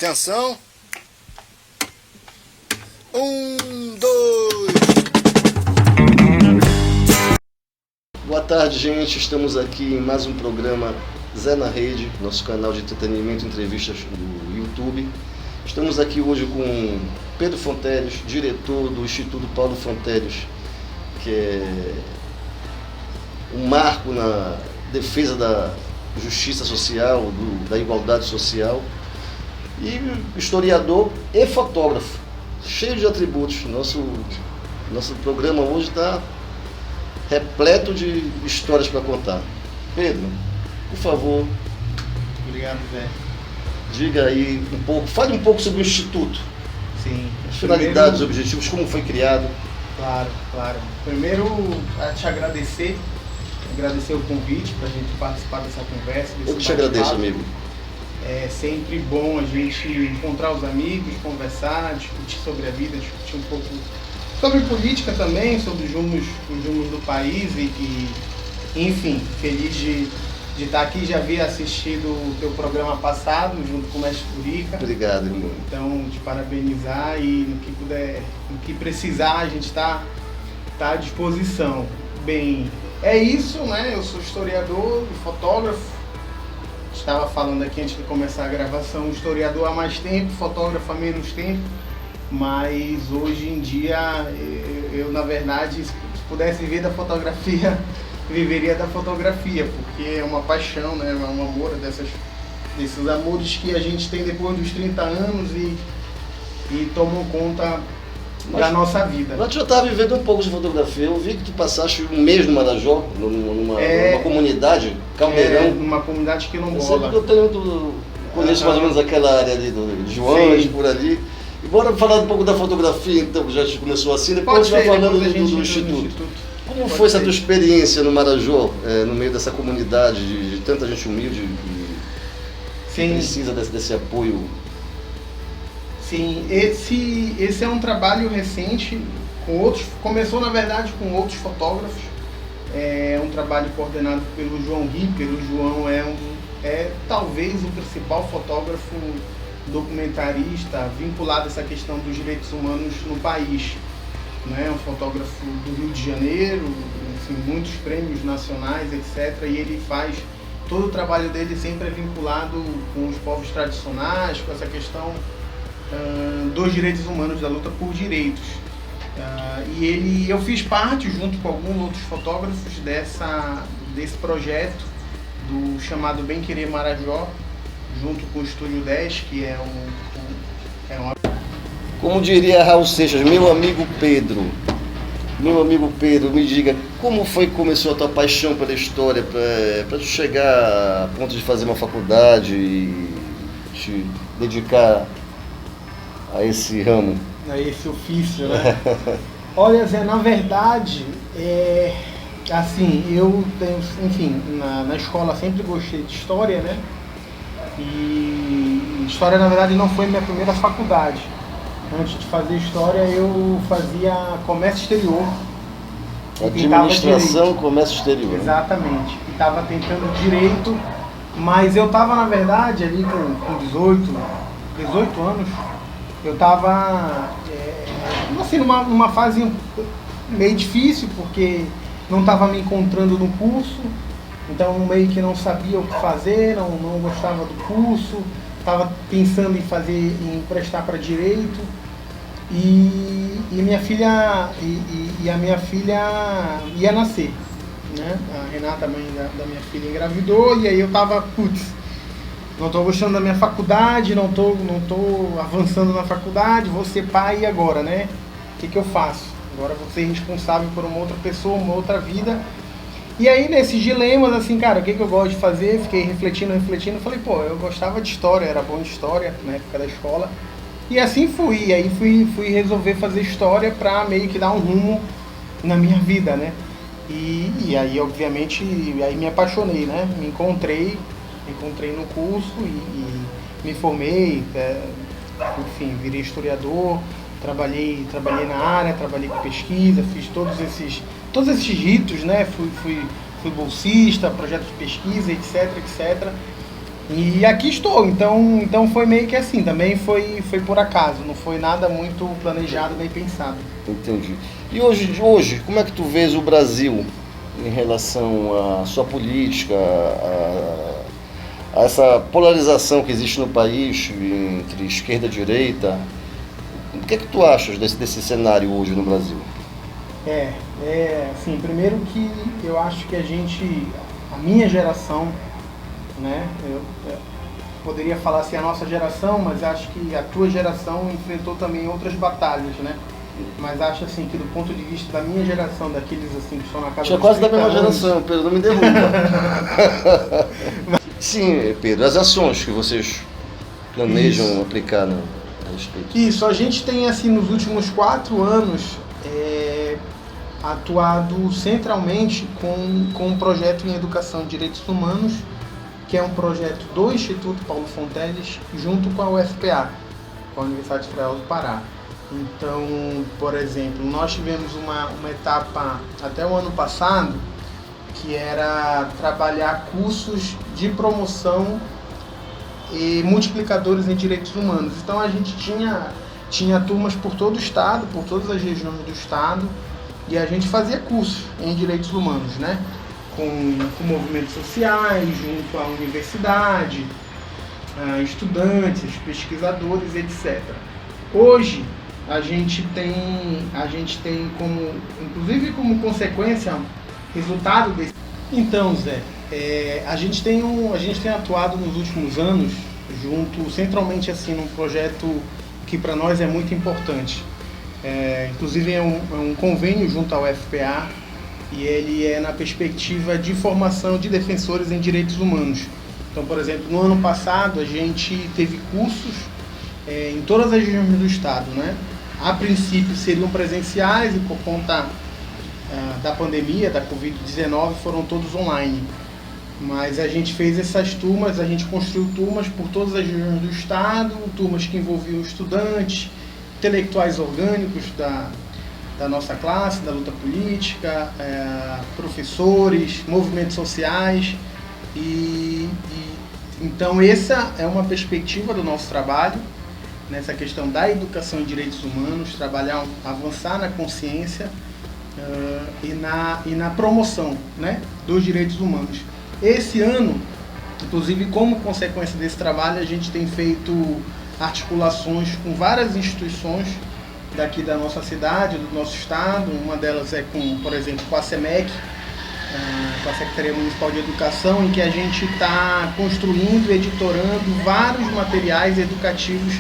Atenção. 1, 2. Boa tarde, gente. Estamos aqui em mais um programa Zé na Rede, nosso canal de entretenimento e entrevistas do YouTube. Estamos aqui hoje com Pedro Fontelius, diretor do Instituto Paulo Fontelius, que é um marco na defesa da justiça social, da igualdade social, e historiador e fotógrafo, cheio de atributos. Nosso programa hoje está repleto de histórias para contar. Pedro, por favor. Obrigado, Zé. Diga aí um pouco, fale um pouco sobre o Instituto. Sim. As finalidades, os objetivos, como foi criado. Claro. Primeiro, a te agradecer o convite para a gente participar dessa conversa. Eu que te agradeço, amigo. É sempre bom a gente encontrar os amigos, conversar, discutir sobre a vida, discutir um pouco sobre política também, sobre os rumos do país e enfim, feliz de estar aqui. Já havia assistido o teu programa passado, junto com o Mestre Curica. Obrigado, irmão. Então, te parabenizar e no que puder, no que precisar, a gente está à disposição. Bem, é isso, né? Eu sou historiador e fotógrafo. Estava falando aqui antes de começar a gravação, historiador há mais tempo, fotógrafo há menos tempo, mas hoje em dia eu na verdade, se pudesse viver da fotografia, viveria da fotografia, porque é uma paixão, né? É um amor desses amores que a gente tem depois dos 30 anos e tomam conta da nossa vida. Mas tu já estava vivendo um pouco de fotografia. Eu vi que tu passaste um mês no Marajó, numa comunidade, Caldeirão. Numa comunidade quilombola. Eu conheço mais ou menos aquela área ali de Joães, por ali. E bora falar um pouco da fotografia, então, que já começou assim, depois a gente vai falando do Instituto. Como foi essa tua experiência no Marajó, no meio dessa comunidade de tanta gente humilde que precisa desse apoio? Sim, esse é um trabalho recente, começou na verdade com outros fotógrafos, é um trabalho coordenado pelo João Ripper. O João é talvez o principal fotógrafo documentarista vinculado a essa questão dos direitos humanos no país, né? Um fotógrafo do Rio de Janeiro, assim, muitos prêmios nacionais, etc. E ele faz, todo o trabalho dele sempre é vinculado com os povos tradicionais, com essa questão dos direitos humanos, da luta por direitos. Eu fiz parte, junto com alguns outros fotógrafos, desse projeto do chamado Bem Querer Marajó, junto com o Estúdio 10, que é uma... Como diria Raul Seixas, meu amigo Pedro, me diga, como foi que começou a tua paixão pela história, para tu chegar a ponto de fazer uma faculdade e te dedicar a esse ramo? A esse ofício, né? Olha, Zé, na verdade, assim, eu tenho, enfim, na escola sempre gostei de história, né? E história, na verdade, não foi minha primeira faculdade. Antes de fazer história, eu fazia comércio exterior. Administração, comércio exterior. Exatamente. E estava tentando direito, mas eu estava, na verdade, ali com 18 anos, eu estava assim, numa fase meio difícil, porque não estava me encontrando no curso, então meio que não sabia o que fazer, não gostava do curso, estava pensando em prestar para direito, e minha filha a minha filha ia nascer, né? A Renata, a mãe da minha filha, engravidou, e aí eu estava, não estou gostando da minha faculdade, não tô avançando na faculdade, vou ser pai e agora, né? O que eu faço? Agora vou ser responsável por uma outra pessoa, uma outra vida. E aí, nesses dilemas, assim, cara, o que eu gosto de fazer? Fiquei refletindo, falei, eu gostava de história, era bom de história na época da escola. E assim fui, e aí fui resolver fazer história para meio que dar um rumo na minha vida, né? E aí, obviamente, aí me apaixonei, né? Me encontrei no curso e me formei, enfim, virei historiador, trabalhei na área, trabalhei com pesquisa, fiz todos esses ritos, né? Fui bolsista, projeto de pesquisa, etc. E aqui estou, então foi meio que assim, também foi por acaso, não foi nada muito planejado nem pensado. Entendi. E hoje, como é que tu vês o Brasil em relação à sua política, a essa polarização que existe no país entre esquerda e direita? O que é que tu achas desse cenário hoje no Brasil? Assim, primeiro que eu acho que a minha geração, né, eu poderia falar assim a nossa geração, mas acho que a tua geração enfrentou também outras batalhas, né? Mas acho assim que do ponto de vista da minha geração, daqueles assim que estão na casa Já dos quase da 30 mesma anos, geração, Pedro, não me derruba. Sim, Pedro, as ações que vocês planejam aplicar a respeito. Isso, a gente tem assim nos últimos 4 anos atuado centralmente com um projeto em educação e direitos humanos, que é um projeto do Instituto Paulo Fonteles, junto com a UFPA, com a Universidade Federal do Pará. Então, por exemplo, nós tivemos uma etapa até o ano passado, que era trabalhar cursos de promoção e multiplicadores em direitos humanos. Então a gente tinha turmas por todo o estado, por todas as regiões do estado, e a gente fazia cursos em direitos humanos, né? Com movimentos sociais, junto à universidade, estudantes, pesquisadores, etc. Hoje a gente tem inclusive como consequência, resultado desse. Então, Zé, a gente tem atuado nos últimos anos junto centralmente assim num projeto que para nós é muito importante. Inclusive é um convênio junto ao UFPA, e ele é na perspectiva de formação de defensores em direitos humanos. Então, por exemplo, no ano passado a gente teve cursos em todas as regiões do estado, né? A princípio seriam presenciais e por conta da pandemia, da Covid-19, foram todos online. Mas a gente fez essas turmas, a gente construiu turmas por todas as regiões do estado, turmas que envolviam estudantes, intelectuais orgânicos da nossa classe, da luta política, professores, movimentos sociais. Então essa é uma perspectiva do nosso trabalho, nessa questão da educação em direitos humanos, avançar na consciência e na promoção, né, dos direitos humanos. Esse ano, inclusive como consequência desse trabalho, a gente tem feito articulações com várias instituições daqui da nossa cidade, do nosso estado. Uma delas é por exemplo, com a SEMEC, com a Secretaria Municipal de Educação, em que a gente está construindo e editorando vários materiais educativos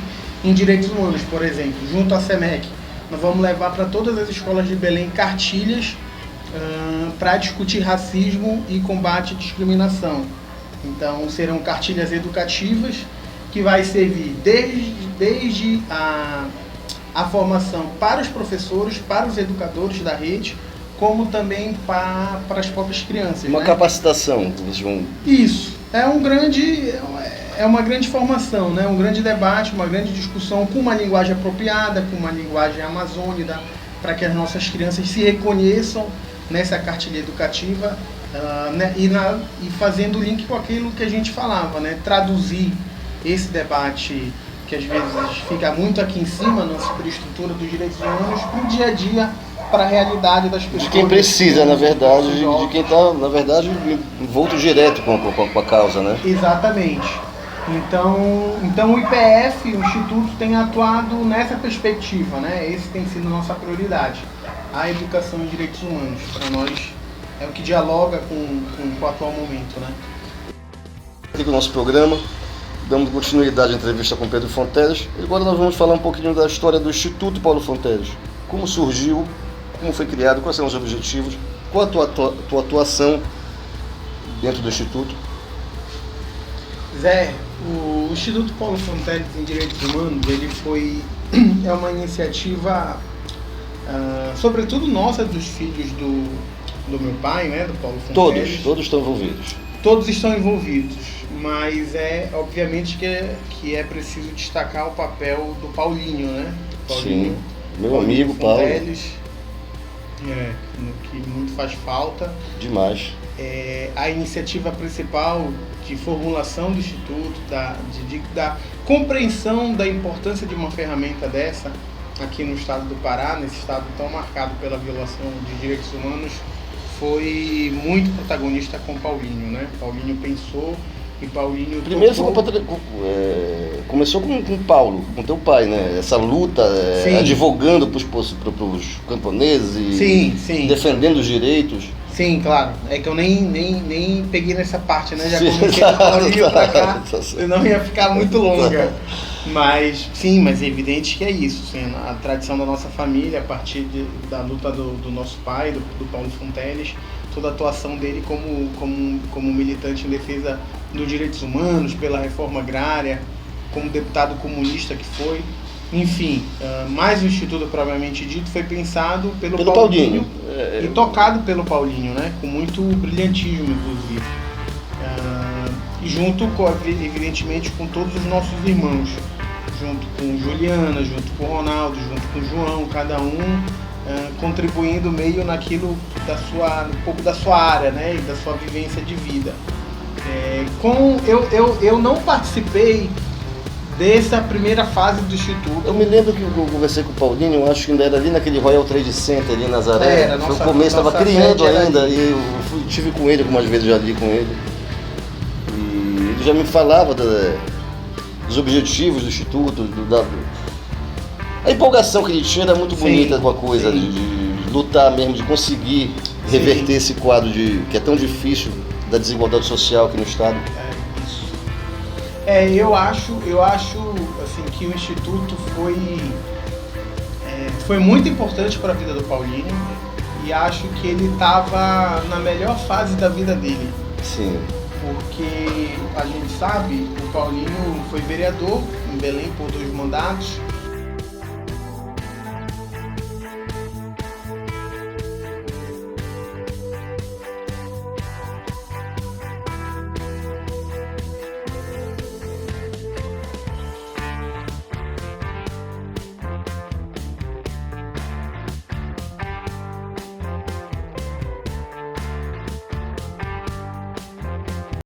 em direitos humanos. Por exemplo, junto à SEMEC, nós vamos levar para todas as escolas de Belém cartilhas para discutir racismo e combate à discriminação. Então, serão cartilhas educativas que vai servir desde a formação para os professores, para os educadores da rede, como também para as próprias crianças. Uma capacitação que vocês vão... Isso, é uma grande formação, né? Um grande debate, uma grande discussão com uma linguagem apropriada, com uma linguagem amazônica, para que as nossas crianças se reconheçam nessa cartilha educativa, né? E fazendo o link com aquilo que a gente falava, né? Traduzir esse debate que às vezes fica muito aqui em cima na superestrutura dos direitos humanos para o dia a dia, para a realidade das pessoas. De quem precisa, na verdade, de quem está, na verdade, envolto direto com a causa, né? Exatamente. Então o IPF, o Instituto, tem atuado nessa perspectiva, né? Esse tem sido a nossa prioridade, a educação em direitos humanos. Para nós é o que dialoga com o atual momento, né? Aqui com o nosso programa, damos continuidade à entrevista com Pedro Fonteles. E agora nós vamos falar um pouquinho da história do Instituto Paulo Fonteles. Como surgiu, como foi criado, quais são os objetivos, qual a tua atuação dentro do Instituto? Zé, o Instituto Paulo Fonteles em Direitos Humanos, é uma iniciativa, sobretudo nossa, dos filhos do meu pai, né, do Paulo Fonteles. Todos estão envolvidos. Todos estão envolvidos, mas obviamente que é preciso destacar o papel do Paulinho, né? Sim, meu amigo Paulo. Que muito faz falta. Demais. a iniciativa principal de formulação do Instituto, da compreensão da importância de uma ferramenta dessa aqui no estado do Pará, nesse estado tão marcado pela violação de direitos humanos, foi muito protagonista com Paulinho, né? Paulinho pensou e Paulinho Primeiro tocou... começou com Paulo, com teu pai, né? Essa luta, advogando para os camponeses e sim. defendendo os direitos. Sim, claro. É que eu nem peguei nessa parte, né? Já comecei com Paulinho pra cá, senão ia ficar muito longa. Mas é evidente que é isso. Assim, a tradição da nossa família, a partir da luta do nosso pai, do Paulo Fonteles, toda a atuação dele como militante em defesa dos direitos humanos, pela reforma agrária, como deputado comunista que foi. Enfim, mais o Instituto propriamente dito foi pensado pelo Paulinho. E tocado pelo Paulinho, né? Com muito brilhantismo, inclusive. E junto, evidentemente, com todos os nossos irmãos. Junto com Juliana, junto com Ronaldo, junto com João, cada um contribuindo meio naquilo um pouco da sua área, né? E da sua vivência de vida. Eu não participei dessa primeira fase do Instituto. Eu me lembro que eu conversei com o Paulinho, eu acho que ainda era ali naquele Royal Trade Center ali em Nazaré. Foi o começo, estava criando ainda, e eu estive com ele algumas vezes, já ali com ele. E ele já me falava dos objetivos do Instituto, a empolgação que ele tinha era muito bonita com a coisa, de lutar mesmo, de conseguir reverter esse quadro que é tão difícil da desigualdade social aqui no estado. Eu acho assim, que o Instituto foi muito importante para a vida do Paulinho e acho que ele estava na melhor fase da vida dele. Sim. Porque a gente sabe, o Paulinho foi vereador em Belém por 2 mandatos,